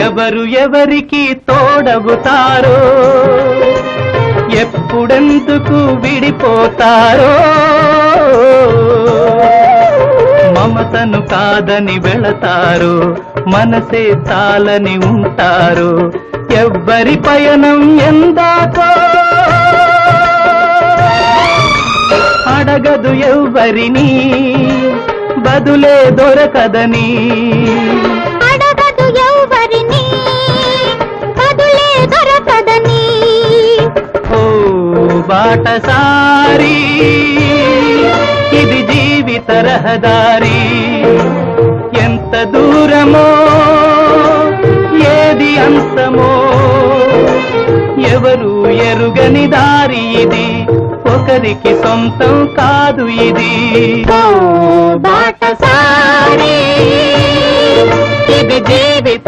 ఎవరు ఎవరికి తోడవుతారో, ఎప్పుడెందుకు విడిపోతారో, మమతను కాదని వెళతారు, మనసే తాలని ఉంటారు. ఎవ్వరి పయనం ఎందాకో అడగదు ఎవ్వరిని, బదులే దొరకదని. అడగదు ఎవ్వరిని, బదులే దొరకదని. ఓ బాటసారి, ఇది జీవిత రహదారి. ఎంత దూరమో, ఏది అంతమో, ఎవరు ఎరుగని దారి ఇది, ఒకరికి సొంతం కాదు ఇది. ఓ బాటసారి, ఇది జీవిత